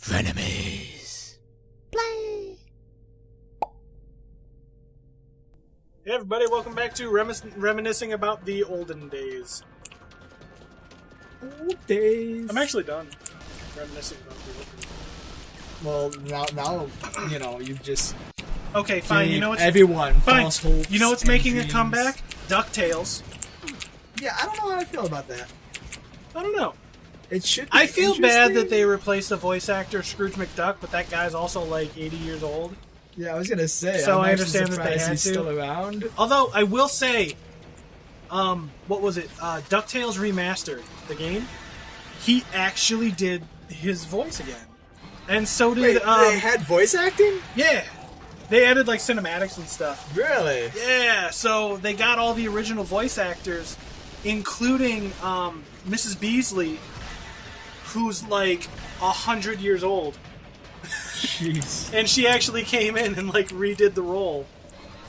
Frenemies. Play. Hey everybody, welcome back to reminiscing about the olden days. Old days. I'm actually done reminiscing about the olden days. Well, now you know, you've just Okay, fine, you know what's everyone fine. false hopes. You know what's and making dreams. a comeback? DuckTales. Yeah, I don't know how I feel about that. I don't know. It should be I feel bad that interesting. they replaced the voice actor Scrooge McDuck, but that guy's also like 80 years old. Yeah, I was gonna say. So I'm I actually understand that they surprised had he's to. still around. Although I will say, what was it? DuckTales Remastered, the game. He actually did his voice again, and so did. Wait, they had voice acting? Yeah, they added like cinematics and stuff. Really? Yeah, so they got all the original voice actors, including Mrs. Beasley, who's like 100 years old, Jeez, and she actually came in and like redid the role.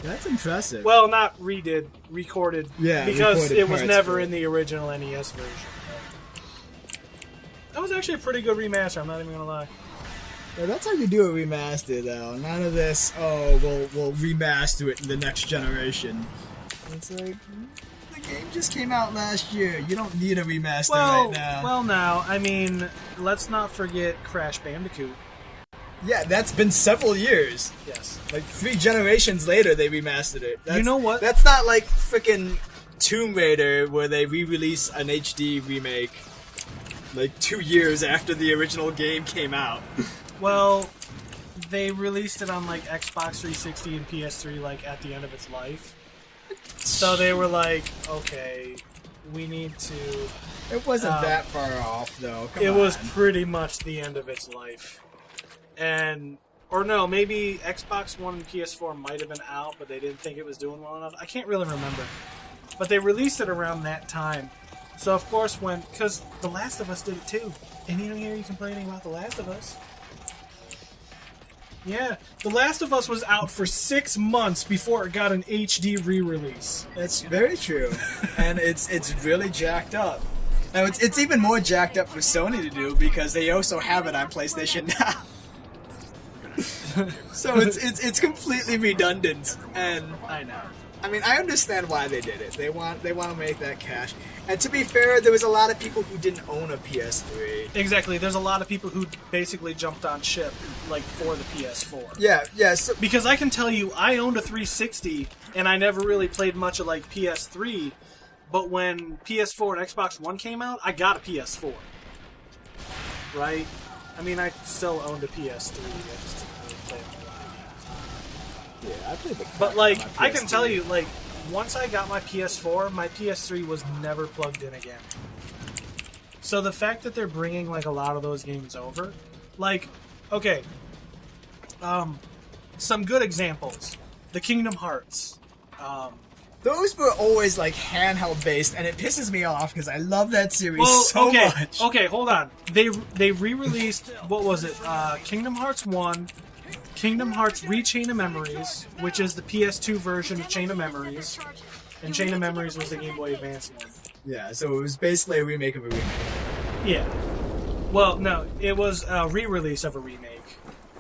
that's impressive. Well, not redid, recorded. Yeah, because recorded it was parts never for it. in the original NES version. That was actually a pretty good remaster. I'm not even gonna lie. Yeah, that's how you do a remaster, though. None of this. Oh, we'll remaster it in the next generation. It's like the game just came out last year. You don't need a remaster right now. Well, now I mean, let's not forget Crash Bandicoot. Yeah, that's been several years. Yes. Like 3 generations later, they remastered it. You know what? That's not like freaking Tomb Raider, where they re-release an HD remake like 2 years after the original game came out. Well, they released it on like Xbox 360 and PS3 like at the end of its life. So they were like, okay, we need to. It wasn't that far off, though. Come It on. was pretty much the end of its life. And, or no, maybe Xbox One and PS4 might have been out, but they didn't think it was doing well enough. I can't really remember. But they released it around that time. So, of course, because The Last of Us did it too. And you don't hear you complaining about The Last of Us. Yeah, The Last of Us was out for 6 months before it got an HD re-release. That's very true, and it's really jacked up. Now it's even more jacked up for Sony to do because they also have it on PlayStation now. So it's completely redundant, and I know. I mean I understand why they did it. They want to make that cash. And to be fair, there was a lot of people who didn't own a PS3. Exactly, there's a lot of people who basically jumped on ship, like, for the PS4. Yeah. So, Because I can tell you, I owned a 360, and I never really played much of, like, PS3, but when PS4 and Xbox One came out, I got a PS4. Right? I mean, I still owned a PS3, I just didn't really play it a lot of games. yeah, I played the crap But, out like, of my I can PS3. tell you, like, once I got my PS4, my PS3 was never plugged in again. So the fact that they're bringing, like, a lot of those games over, like, okay, some good examples. The Kingdom Hearts. Those were always like handheld based, and it pisses me off because I love that series so okay, much. okay, hold on. They re-released, what was it? Kingdom Hearts 1, Kingdom Hearts Chain of Memories, which is the PS2 version of Chain of Memories, and Chain of Memories was the Game Boy Advance one. Yeah, so it was basically a remake of a remake. Yeah. Well, no, it was a re-release of a remake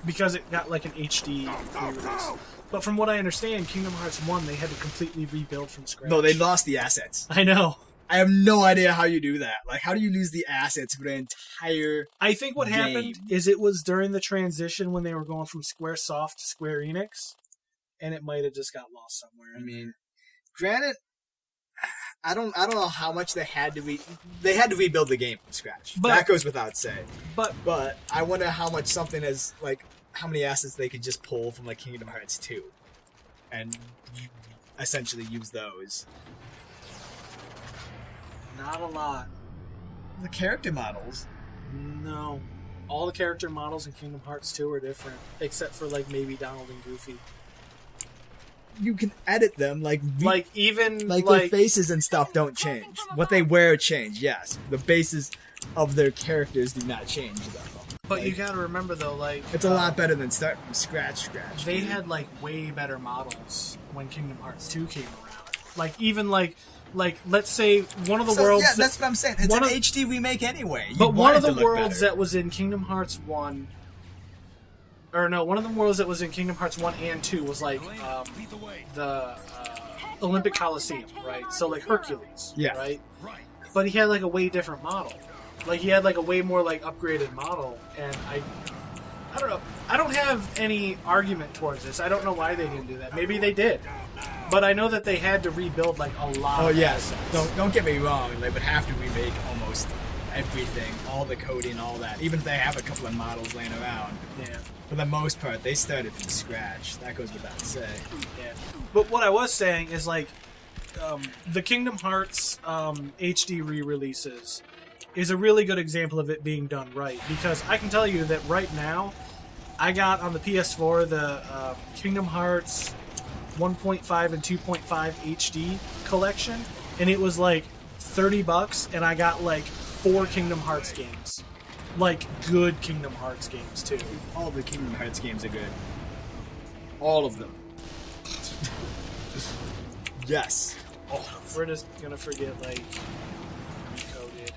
because it got like an HD re-release. But from what I understand, Kingdom Hearts 1, they had to completely rebuild from scratch. No, they lost the assets. I know. I have no idea how you do that. Like, how do you lose the assets for the entire... I think what game? happened is it was during the transition when they were going from Squaresoft to Square Enix, and it might have just got lost somewhere. I mean, granted, I don't know how much they had to rebuild the game from scratch. But- that goes without saying. But But I wonder how much something is like how many assets they could just pull from like Kingdom Hearts 2 and essentially use those. not a lot. The character models. No. All the character models in Kingdom Hearts 2 are different, except for like maybe Donald and Goofy. You can edit them like Even their faces and stuff don't change. What they wear change, yes. The bases of their characters do not change though. But Like, you gotta remember though, like it's a lot better than starting from scratch. they had like way better models when Kingdom Hearts 2 came around. Like even like Like, let's say one of the So, worlds. yeah, that's what I'm saying. It's one an of- HD remake anyway. You But want one it of the to look worlds better. that was in Kingdom Hearts 1, or no, one of the worlds that was in Kingdom Hearts 1 and 2 was like the Olympic Coliseum, right? So like Hercules, Yeah. right? But he had like a way different model. Like he had like a way more like upgraded model, and I don't know. I don't have any argument towards this. I don't know why they didn't do that. Maybe they did. But I know that they had to rebuild like a lot. Oh of yes, assets. don't get me wrong. They would have to remake almost everything, all the coding, all that. Even if they have a couple of models laying around, Yeah. for the most part, they started from scratch. That goes without saying. Yeah. But what I was saying is like the Kingdom Hearts HD re-releases is a really good example of it being done right, because I can tell you that right now I got on the PS4 the Kingdom Hearts 1.5 and 2.5 HD collection, and it was like $30, and I got like 4 Kingdom Hearts games, like good Kingdom Hearts games too. All the Kingdom Hearts games are good. All of them. Yes. We're just gonna forget like Recoded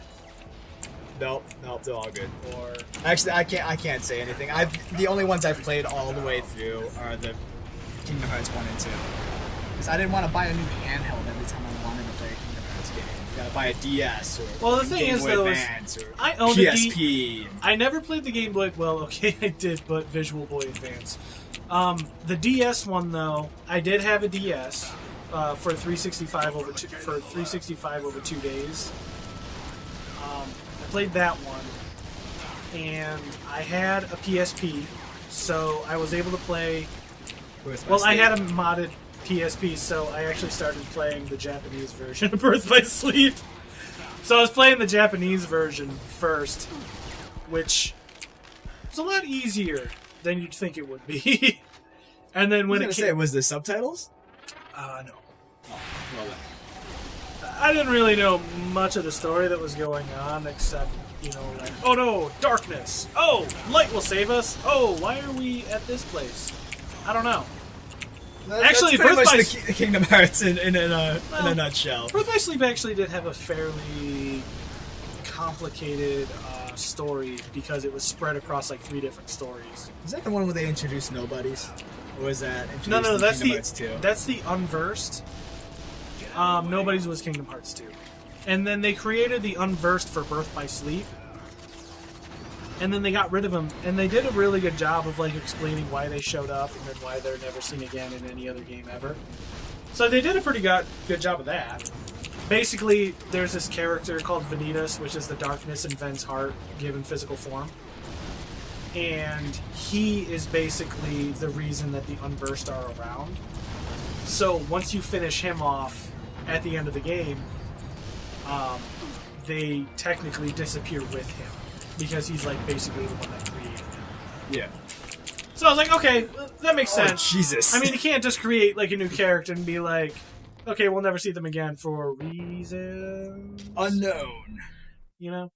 Nope, they're all good. or Actually, I can't say anything. The only ones I've played all the way through are the Kingdom Hearts 1 and 2. Because I didn't want to buy a new handheld every time I wanted to play a Kingdom Hearts game. You gotta buy a DS or Well, the thing Game is, Boy though, is Advance or I owned a PSP. I never played the Game Boy. Well, okay, I did, but Visual Boy Advance. The DS one though, I did have a DS for 365 over 2 days. I played that one, and I had a PSP, so I was able to play. Well, I had a modded PSP, so I actually started playing the Japanese version of Birth by Sleep. So I was playing the Japanese version first, which was a lot easier than you'd think it would be. And then when it came, was the subtitles? no, Well, I didn't really know much of the story that was going on, except like, oh no, darkness. Oh, light will save us. Oh, why are we at this place? I don't know. Actually, that's pretty Birth much by the Kingdom Hearts in a nutshell. Birth by Sleep actually did have a fairly complicated story because it was spread across like 3 different stories. Is that the one where they introduced nobodies? Or was that introduced No, in that's Kingdom Hearts 2? that's the Unversed. Nobody's was Kingdom Hearts 2. And then they created the Unversed for Birth by Sleep. And then they got rid of them, and they did a really good job of like explaining why they showed up and then why they're never seen again in any other game ever. So they did a pretty good job of that. Basically, there's this character called Vanitas, which is the darkness in Ven's heart given physical form. And he is basically the reason that the Unversed are around. So once you finish him off at the end of the game, they technically disappear with him. Because he's like basically the one that created him. Yeah. So I was like, okay, that makes sense. Jesus. I mean, you can't just create like a new character and be like, okay, we'll never see them again for reasons unknown. You know?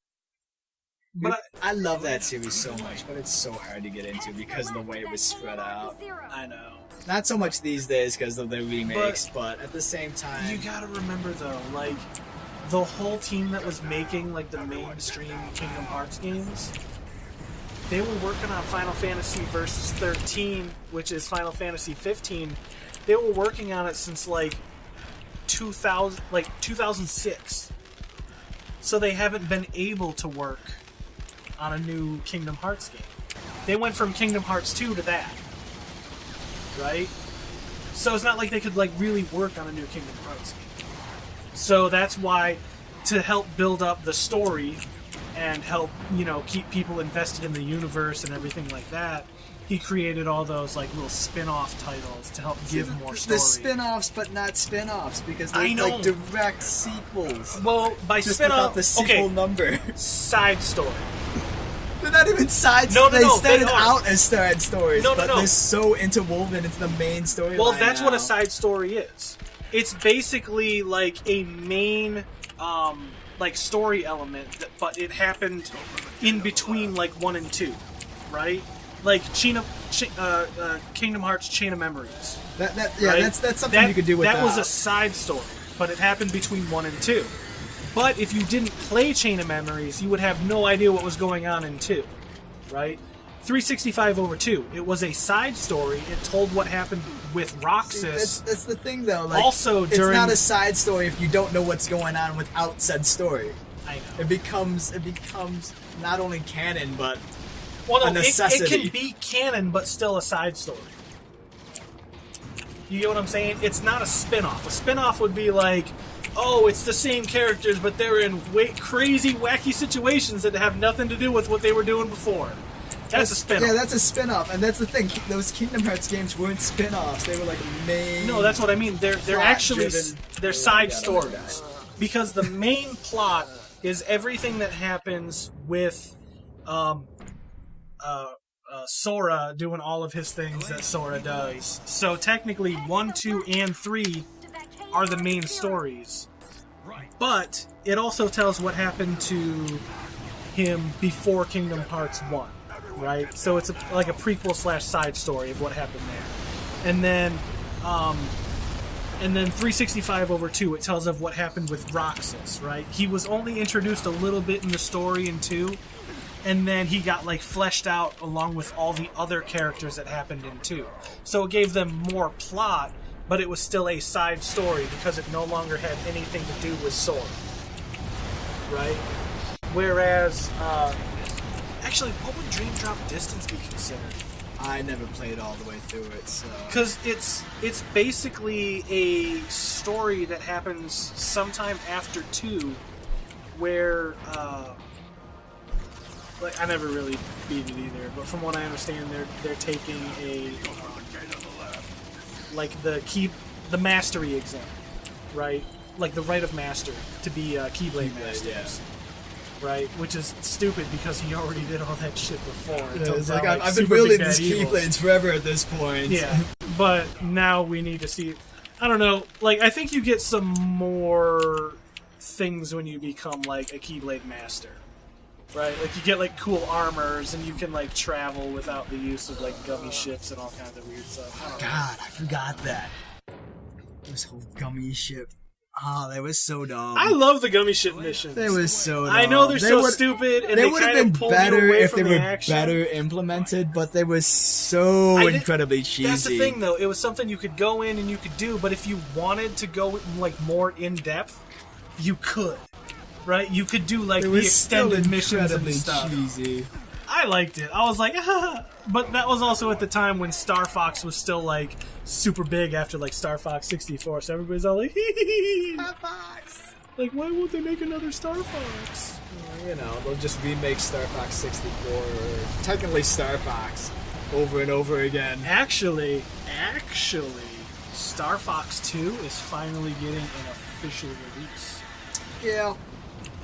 But I love that series so much, but it's so hard to get into because of the way it was spread out. I know. Not so much these days because of the remakes, but at the same time, You gotta remember though, like, the whole team that was making like the mainstream Kingdom Hearts games, they were working on Final Fantasy Versus 13, which is Final Fantasy 15. They were working on it since like 2006. So they haven't been able to work on a new Kingdom Hearts game. They went from Kingdom Hearts 2 to that. Right? So it's not like they could like really work on a new Kingdom Hearts game. So that's why, to help build up the story and help, keep people invested in the universe and everything like that, he created all those like little spin-off titles to help give more story. the spin-offs, but not spin-offs because they're I know. like direct sequels. Well, by Just spin-off, without the sequel number. side story. They're not even side No, stories. no, They started they are. out as side stories, No, but no. they're so interwoven into the main story. Well, that's what a side story is. It's basically like a main, like story element, but it happened in between like 1 and 2, right? Like Kingdom Hearts Chain of Memories. Yeah, right? that's something you could do with that. That was a side story. but it happened between 1 and 2. But if you didn't play Chain of Memories, you would have no idea what was going on in 2, right? 365 over 2. It was a side story. It told what happened with Roxas. That's the thing, though. Like, also, it's not a side story if you don't know what's going on without said story. I know. It becomes not only canon, but a a necessity. It can be canon, but still a side story. You get what I'm saying? It's not a spin-off. A spin-off would be like, oh, it's the same characters, but they're in crazy, wacky situations that have nothing to do with what they were doing before. That's a spin-off. Yeah, that's a spin-off, and that's the thing. Those Kingdom Hearts games weren't spin-offs. They were like main... No, that's what I mean. They're actually... They're side stories. Because the main plot is everything that happens with Sora doing all of his things that Sora does. So technically 1, 2, and 3 are the main stories. But it also tells what happened to him before Kingdom Hearts 1. Right? So it's like a prequel / side story of what happened there. And then 365 over 2, it tells of what happened with Roxas, right? He was only introduced a little bit in the story in 2, and then he got like fleshed out along with all the other characters that happened in 2. So it gave them more plot, but it was still a side story because it no longer had anything to do with Sora. Right? Whereas, actually, what would Dream Drop Distance be considered? I never played all the way through it, so... Because it's basically a story that happens sometime after 2, where, like, I never really beat it either, but from what I understand, they're taking the mastery exam, right? Like the rite of master to be Keyblade masters. Yeah. Right, which is stupid because he already did all that shit before. Yeah, it's like, I've been wielding these Keyblades forever at this point. Yeah, but now we need to see... I don't know, like, I think you get some more things when you become, like, a Keyblade master. Right? Like, you get, like, cool armors, and you can, like, travel without the use of, like, gummy ships and all kinds of weird stuff. God, I forgot that. This whole gummy ship... Oh, they were so dumb. I love the gummy ship missions. They were so dumb. I know they're so stupid, and they would have been better if they were better implemented, but they were so incredibly cheesy. That's the thing, though. It was something you could go in and you could do, but if you wanted to go like more in depth, you could. Right? You could do like the extended missions and stuff. Cheesy. I liked it. I was like, but that was also at the time when Star Fox was still like super big after like Star Fox 64, so everybody's all like, Star Fox. Like, why won't they make another Star Fox? You know, they'll just remake Star Fox 64, or technically Star Fox, over and over again. Actually, Star Fox 2 is finally getting an official release. Yeah.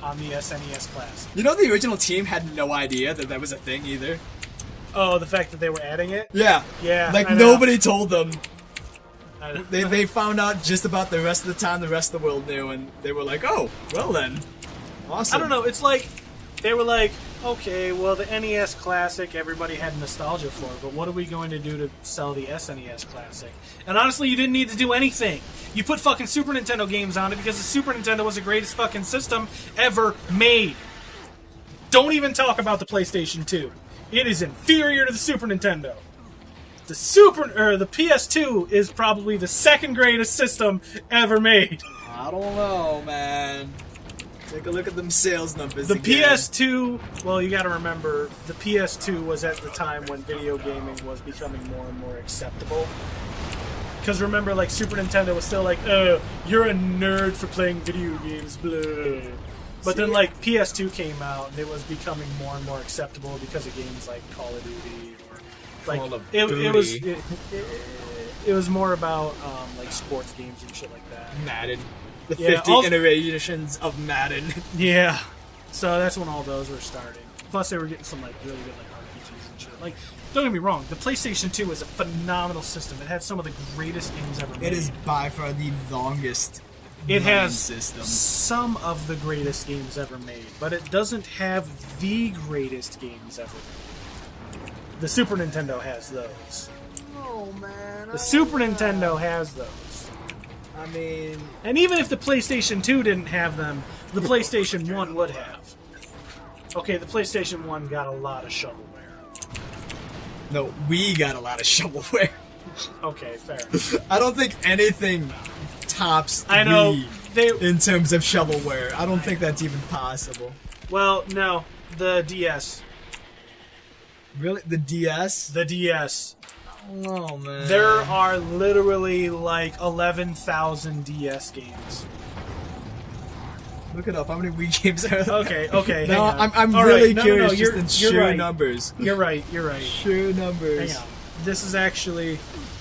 On the SNES Classic. You know, the original team had no idea that was a thing either. Oh, the fact that they were adding it? Yeah. Yeah. Like, nobody told them. They found out just about the rest of the time the rest of the world knew, and they were like, oh, well then. Awesome. I don't know, it's like, they were like, okay, well, the NES Classic, everybody had nostalgia for, but what are we going to do to sell the SNES Classic? And honestly, you didn't need to do anything. You put fucking Super Nintendo games on it because the Super Nintendo was the greatest fucking system ever made. Don't even talk about the PlayStation 2. It is inferior to the Super Nintendo. The PS2 is probably the second greatest system ever made. I don't know, man. Take a look at them sales numbers. The PS2, well, you gotta remember, the PS2 was at the time when video gaming was becoming more and more acceptable. Because remember, like, Super Nintendo was still like, oh, you're a nerd for playing video games, blah. But then, like, PS2 came out, and it was becoming more and more acceptable because of games like Call of Duty, or, like, it was more about, like, sports games and shit like that. Madden. The 50 iterations of Madden. Yeah. So that's when all those were starting. Plus, they were getting some, like, really good, like, RPGs and shit. Like, don't get me wrong, the PlayStation 2 is a phenomenal system. It had some of the greatest games ever made. It is by far the longest It has system. Some of the greatest games ever made, but it doesn't have the greatest games ever made. The Super Nintendo has those. Oh, man. The Super Nintendo has those. I mean... And even if the PlayStation 2 didn't have them, the PlayStation 1 would have. Okay, the PlayStation 1 got a lot of shovelware. No, we got a lot of shovelware. Okay, fair. I don't think anything tops I know, Wii in terms of shovelware. I don't think that's even possible. Well, no, the DS. Really? The DS? The DS. Oh, man. There are literally like 11,000 DS games. Look it up. How many Wii games are there? Okay. No, hang on. I'm All really right, curious you're just in sheer right. numbers. You're right. Sheer numbers. Hang on. This is actually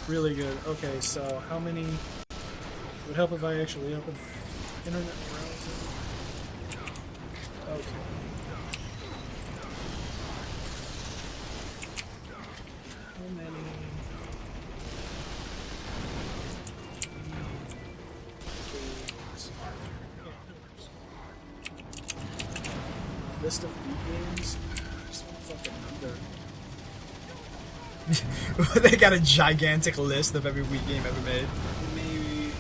really good. Okay, so how many... It would help if I actually open internet browser. Okay. How many... games are there? Yeah, that works. List of Wii games? I just want a fucking number. They got a gigantic list of every Wii game ever made. Maybe.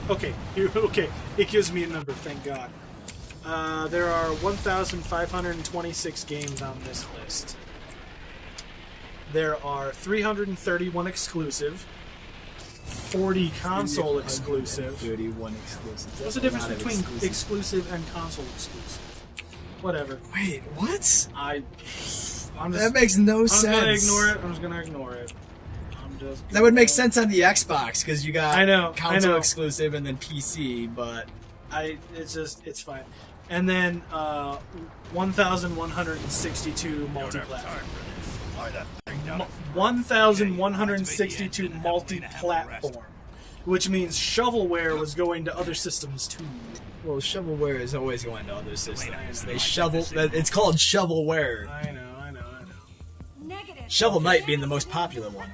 Okay, okay. It gives me a number, thank God. There are 1,526 games on this list. There are 331 exclusive, 40 console exclusive. 31 exclusive. What's the difference between exclusive and console exclusive? Whatever. Wait, what? I'm just, That makes no sense. I'm gonna ignore it. I'm just gonna ignore it. That would make sense on the Xbox because you got console I know. exclusive and then PC, but it's fine. And then 1,162 multi-platform. 1,162 multi-platform, which means shovelware was going to other systems too. well, shovelware is always going to other systems. They shovel. It's called shovelware. I know. Shovel Knight being the most popular one.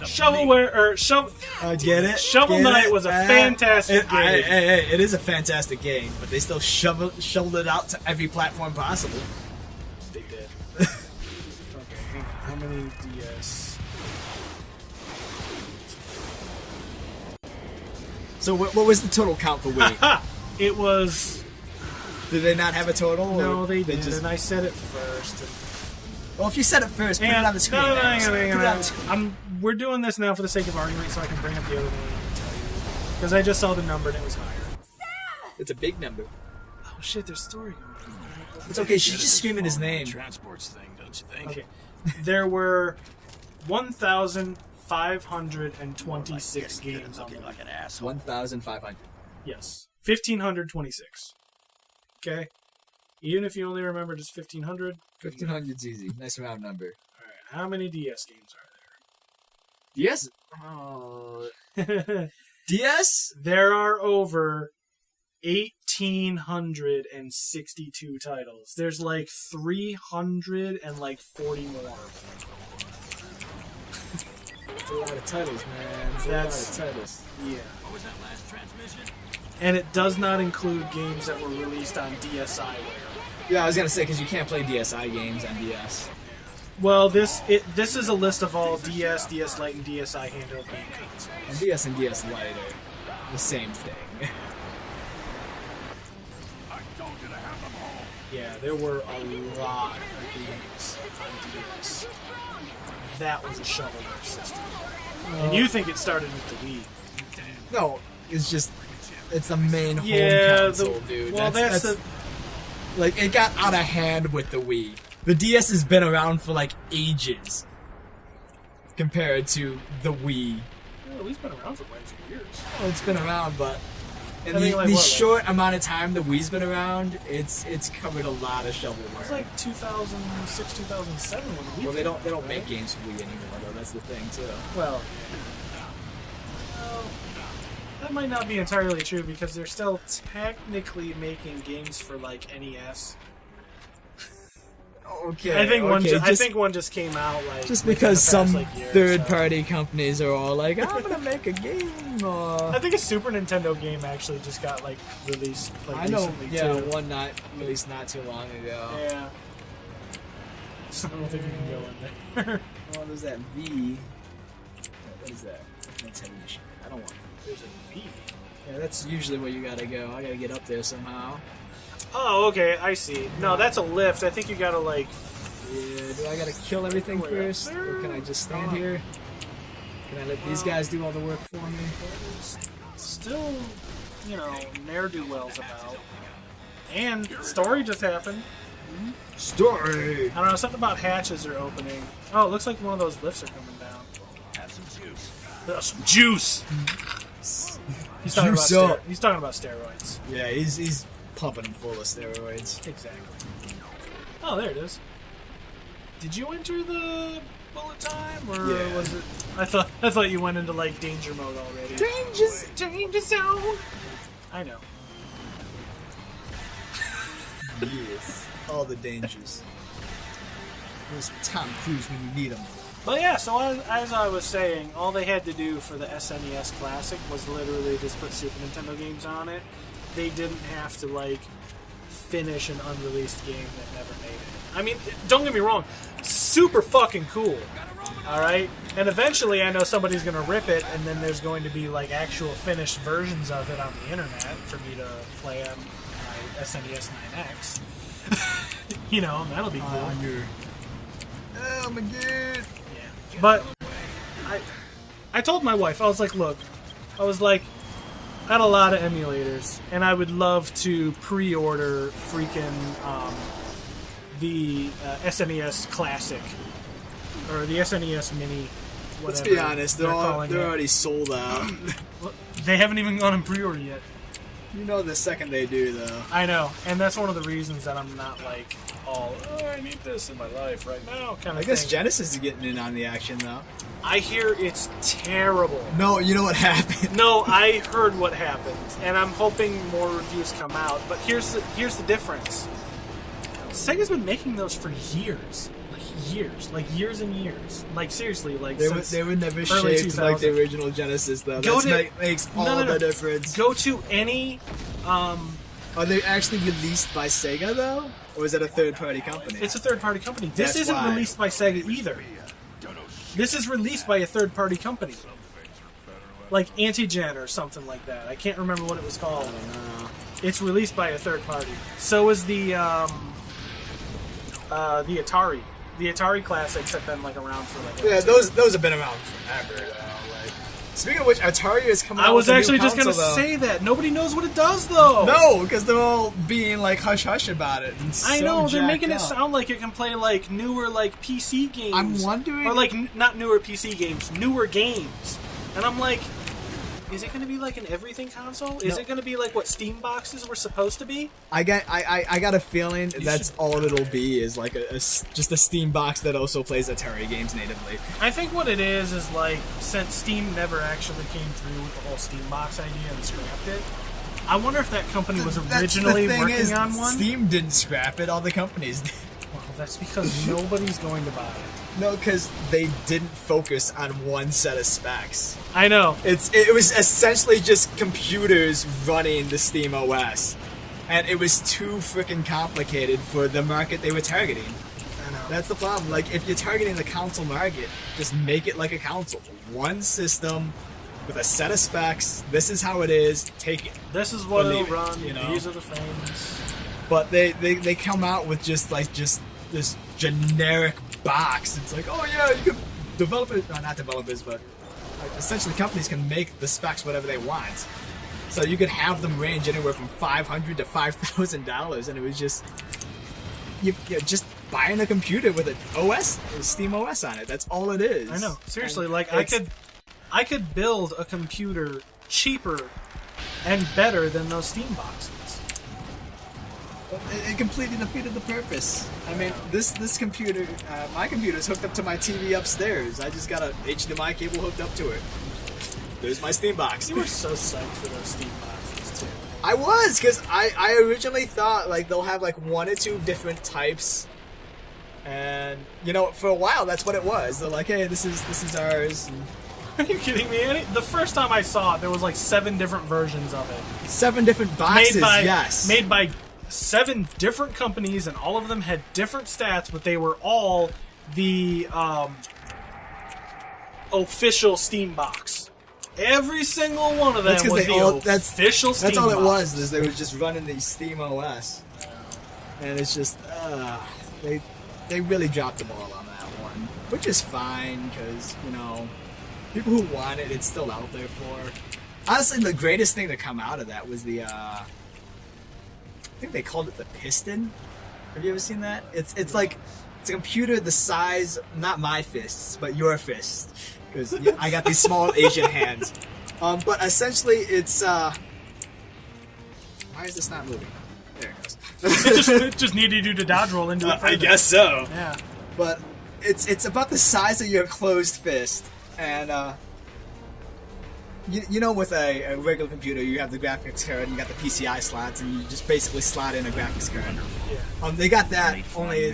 Shovelware or shovel. Get it? Shovel Get Knight it? was a fantastic game. It is a fantastic game, but they still shoveled it out to every platform possible. They did. Okay, hang on. How many DS? So what was the total count for Wii? It was. Did they not have a total? No, they did, just... and I said it first. Well, if you said it first, put it on the screen. Hang on. We're doing this now for the sake of argument, so I can bring up the other one and tell you. Because I just saw the number and it was higher. It's a big number. Oh shit, there's story going on. It's okay, she's just screaming his name. Transports thing, don't you think? Okay. There were 1,526 games on the Like an asshole. 1,500. Yes. 1,526. Okay? Even if you only remember just 1,500. 1,500's easy. Nice round number. Alright, how many DS games DS? Oh. are there? DS? There are over 1,862 titles. There's like 340 more. That's a lot of titles, man. That's a lot of titles. Yeah. What was that last transmission? And it does not include games that were released on DSiWare. Yeah, I was gonna say, because you can't play DSi games on DS. Well, this is a list of all DS, DS Lite, and DSi handheld game consoles. And DS and DS Lite are the same thing. Yeah, there were a lot of games on DS. That was a shovelware system. And you think it started with the Wii. No, it's just... It's the main home Yeah, console, dude. Well, that's like, it got out of hand with the Wii. The DS has been around for, like, ages. Compared to the Wii. Well, Wii's been around for quite a few years. Well, it's been around, but... In I think, like, the what, short amount of time the Wii's been around, it's covered a lot of shovelware. It's like 2006, 2007 when the Wii. Well, they don't make games for Wii anymore, though. That's the thing, too. Well, that might not be entirely true because they're still technically making games for like NES. Okay. I think okay, one just came out like just within because the past, some like, year or third-party companies are all like, I'm gonna make a game. I think a Super Nintendo game actually just got like released. Like, I know. recently, Yeah, too. one not released not too long ago. Yeah. So I don't think you can go in there. Oh, there's that V. What is that? That's heavy machine. I don't want that. There's a V. Yeah, that's usually where you gotta go. I gotta get up there somehow. Oh, okay, I see. No, that's a lift. I think you gotta, like... Yeah, do I gotta kill everything Way up first? there? Or can I just stand here? Can I let these guys do all the work for me? Still, you know, ne'er-do-wells about. And story just happened. Story! I don't know, something about hatches are opening. Oh, it looks like one of those lifts are coming down. Have some juice. Some juice! He's talking, Juice about up. he's talking about steroids. Yeah, he's pumping them full of steroids. Exactly. Oh, there it is. Did you enter the bullet time, or Yeah. was it? I thought you went into like danger mode already. Danger zone. I know. Yes. All the dangers. Where's Tom Cruise when you need him? But yeah, so as I was saying, all they had to do for the SNES Classic was literally just put Super Nintendo games on it. They didn't have to like finish an unreleased game that never made it. I mean, don't get me wrong, super fucking cool. Alright? And eventually I know somebody's gonna rip it, and then there's going to be like actual finished versions of it on the internet for me to play on my SNES 9X. You know, that'll be cool. On your... Oh my god! Yeah. But I told my wife, I was like, look, I had a lot of emulators, and I would love to pre-order freaking the SNES Classic or the SNES Mini. Whatever Let's be honest, they're calling it. already sold out. They haven't even gone in pre-order yet. You know the second they do, though. I know, and that's one of the reasons that I'm not like all, oh, I need this in my life right now kind of I guess thing. Genesis is getting in on the action, though. I hear it's terrible. No, you know what happened? No, I heard what happened, and I'm hoping more reviews come out. But here's the difference. Sega's been making those for years, like years and years. Like seriously, like They were never early shaped like the 2000s. original Genesis, though. Go That to- makes all No. the difference. Go to any. Are they actually released by Sega, though? Or is it a third-party company? It's a third-party company. This That's isn't why. released by Sega either. This is released by a third-party company, like Antigen or something like that. I can't remember what it was called. It's released by a third party. So is the Atari. The Atari classics have been like around for like. Yeah, those have been around forever, though. Like, speaking of which, Atari is coming out I was with a new actually just gonna console, though. say that nobody knows what it does though. No, because they're all being like hush hush about it. And I so know they're jacked making it up. sound like it can play like newer like PC games. I'm wondering- or like not newer PC games, newer games. And I'm like, is it going to be like an everything console? Is No. it going to be like what Steam boxes were supposed to be? I got a feeling that's all it'll be is like just a Steam box that also plays Atari games natively. I think what it is like since Steam never actually came through with the whole Steam box idea and scrapped it. I wonder if that company was originally working on one. Steam didn't scrap it; all the companies did. Well, that's because nobody's going to buy it. No, because they didn't focus on one set of specs. I know. It was essentially just computers running the Steam OS, and it was too freaking complicated for the market they were targeting. I know. That's the problem. Like, if you're targeting the console market, just make it like a console. One system with a set of specs. This is how it is. Take it. This is what it'll Believe it, run. you know? These are the things. But they come out with just this generic box. It's like, oh yeah, you can develop it. No, not developers, but like, essentially companies can make the specs whatever they want. So you could have them range anywhere from $500 to $5,000, and it was just you're just buying a computer with an OS, a Steam OS on it. That's all it is. I know. Seriously, And like it's- I could build a computer cheaper and better than those Steam boxes. It completely defeated the purpose. I mean, this computer, my computer is hooked up to my TV upstairs. I just got a HDMI cable hooked up to it. There's my Steam box. You were so psyched for those Steam boxes too. I was, because I originally thought like they'll have like one or two different types, and you know, for a while that's what it was. They're like, hey, this is ours. And Are you kidding me? The first time I saw it, there was like 7 different versions of it. 7 different boxes. Made by yes. made by 7 different companies, and all of them had different stats, but they were all the official Steam box. Every single one of them That's 'cause was they the all- official Steam That's all it box. was. Is they were just running the Steam OS, and it's just they really dropped the ball on that one, which is fine because people who want it, it's still out there for. Honestly, the greatest thing to come out of that was the I think they called it the Piston. Have you ever seen that? It's like it's a computer the size, not my fists, but your fists, because I got these small Asian hands. But essentially, it's why is this not moving? There it goes. it just needed you to dodge roll into it. I guess so. Yeah. But it's about the size of your closed fist, and with a regular computer, you have the graphics card and you got the PCI slots, and you just basically slot in a graphics card. Yeah. They got that only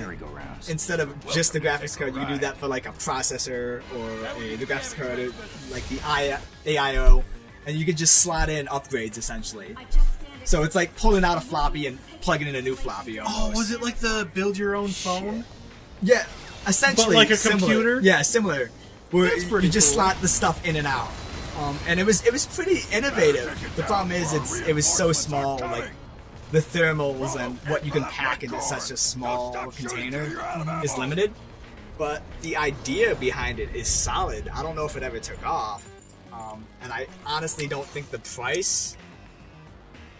instead of just the graphics card, you can do that for like a processor or the graphics card, or like the AIO, and you can just slot in upgrades essentially. So it's like pulling out a floppy and plugging in a new floppy. Almost. Oh, was it like the build your own phone? Yeah, essentially. But like a similar. computer? Yeah, similar. Where That's pretty you just cool. slot the stuff in and out. And it was pretty innovative. The problem is it was so small, like the thermals and what you can pack into such a small container is limited. But the idea behind it is solid. I don't know if it ever took off. And I honestly don't think the price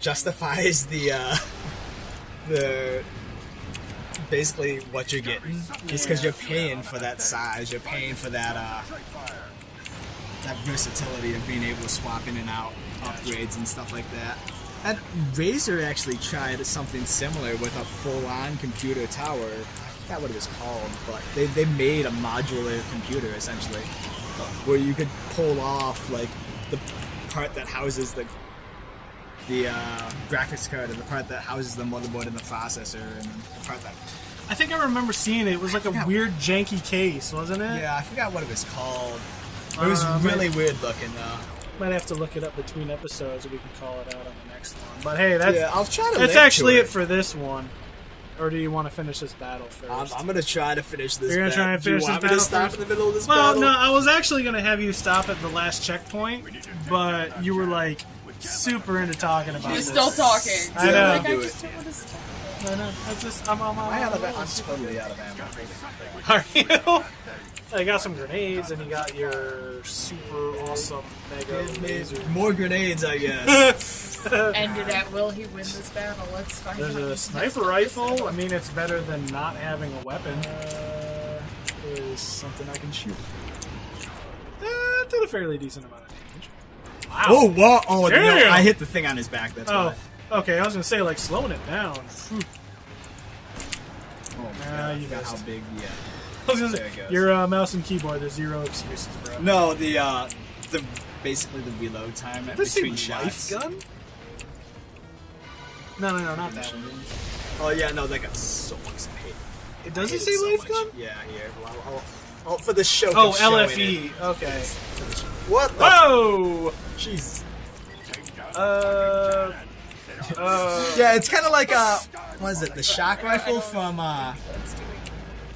justifies the basically what you're getting. Just because you're paying for that size, you're paying for that versatility of being able to swap in and out upgrades and stuff like that. And Razer actually tried something similar with a full-on computer tower. I forgot what it was called, but they made a modular computer essentially, where you could pull off like the part that houses the graphics card and the part that houses the motherboard and the processor and the part that. I think I remember seeing it. It was like a weird janky case, wasn't it? Yeah, I forgot what it was called. It was really weird looking though. Might have to look it up between episodes, and we can call it out on the next one. But hey, that's I'll try to. that's link actually to it for this one. Or do you want to finish this battle first? I'm gonna try to finish this. You're gonna try and finish Do you this want me to battle stop first? in the middle of this Well, battle? no, I was actually gonna have you stop at the last checkpoint, but you were like super into talking about You're this. still talking. I know. Like, I Do just don't want to stop. I'm on my. I'm totally out of ammo. Are you? I got some grenades, and you got your super awesome mega laser. More grenades, I guess. Ended at will he win this battle? Let's find There's out. a sniper rifle. I mean, it's better than not having a weapon. There's something I can shoot. Did a fairly decent amount of damage. Wow. Oh, what? Oh, no, Damn! I hit the thing on his back. That's Oh, why. okay. I was gonna say like slowing it down. Phew. Oh my Ah, god, I you forgot missed. how big. Yeah. I was gonna There it say goes. your mouse and keyboard. There's zero excuses, bro. No, the basically the reload time This between life shots. gun? No, not that one. Oh yeah, no, that got so much hate. It doesn't I hate say it so life much. gun. Yeah, here. Well, for the show. Oh, of showing LFE. it. Okay. What the? Whoa. Jeez. Yeah. Yeah, it's kind of like what is it? The shock rifle from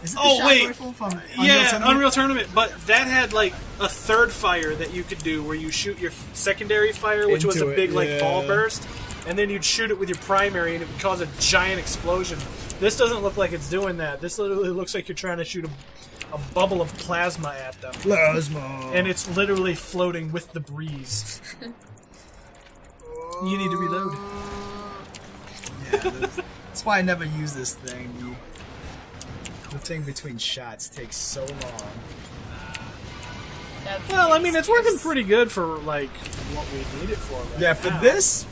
Is it the Oh, shock wait. rifle from Unreal Tournament, but that had like a third fire that you could do where you shoot your secondary fire, which was a Into it, big like yeah. ball burst, and then you'd shoot it with your primary and it would cause a giant explosion. This doesn't look like it's doing that. This literally looks like you're trying to shoot a bubble of plasma at them. Plasma. And it's literally floating with the breeze. You need to reload. Yeah, that's why I never use this thing. The thing between shots takes so long. That's Well, I mean, it's working excuse. pretty good for like what we need it for. Right Yeah, for now. this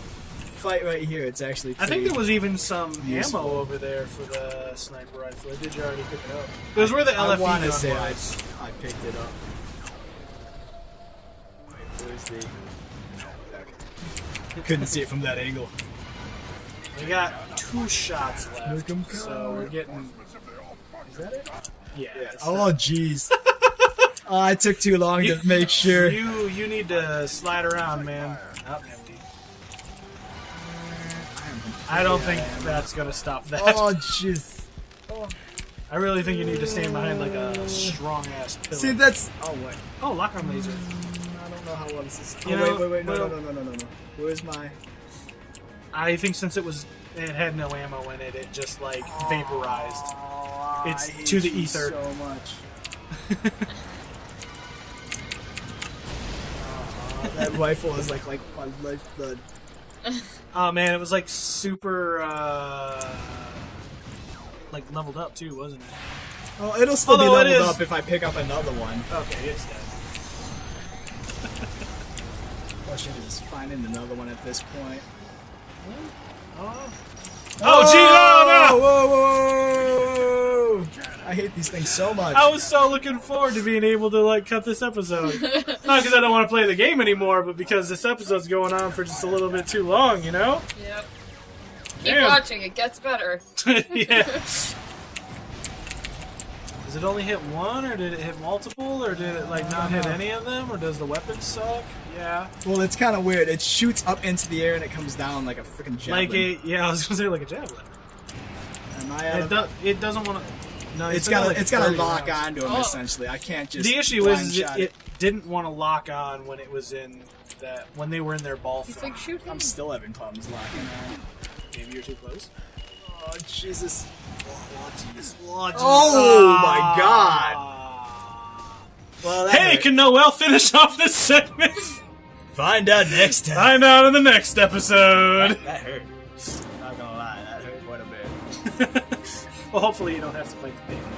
fight right here, it's actually. I think there was even some useful. ammo over there for the sniper rifle. Or did you already pick it up? It was where the LFE I want to gun say was. I picked it up. Wait, where's the? Okay. Couldn't see it from that angle. We got 2 shots left, Here come so we're getting. Is that it? Yeah. Yeah. it's Oh, jeez. Oh, I took too long to make sure. You need to slide around, man. Oh, empty. I am I don't think that's gonna stop that. Oh, jeez. I really think you need to stand behind like a strong ass pillar. See, that's. Oh, wait. Oh, lock-on laser. I don't know how well this is. You Oh, know, wait. No. well- Where's my. I think since it had no ammo in it, it just like vaporized. Oh, It's I hate to the you ether. so much. That rifle is like my lifeblood. Oh man, it was like super like leveled up too, wasn't it? Oh, it'll still Although it be leveled is- up if I pick up another one. Okay, it's dead. I should just finding another one at this point. Oh, gee, no! Whoa! I hate these things so much. I was so looking forward to being able to like cut this episode. Not because I don't want to play the game anymore, but because this episode's going on for just a little bit too long, you know? Yep. Keep Damn. watching, it gets better. Yeah. Does it only hit one, or did it hit multiple, or did it like not hit any of them, or does the weapon suck? Yeah. Well, it's kind of weird. It shoots up into the air and it comes down like a freaking javelin. Like a, yeah, I was gonna say like a javelin. Am I out of- It doesn't want to. No, It's said gotta, like it's gotta 30 lock rounds. onto him Oh. essentially. I can't just. The issue blind is shot it didn't want to lock on when it was in that when they were in their ball He's form. like, shoot him. I'm still having problems locking on. Maybe you're too close. Oh Jesus! Oh, Oh my God! Well, that Hey, hurt. can Noel finish off this segment? Find out next time. Find out in the next episode. That hurt. I'm not gonna lie, that hurt quite a bit. Well, hopefully you don't have to fight the demon.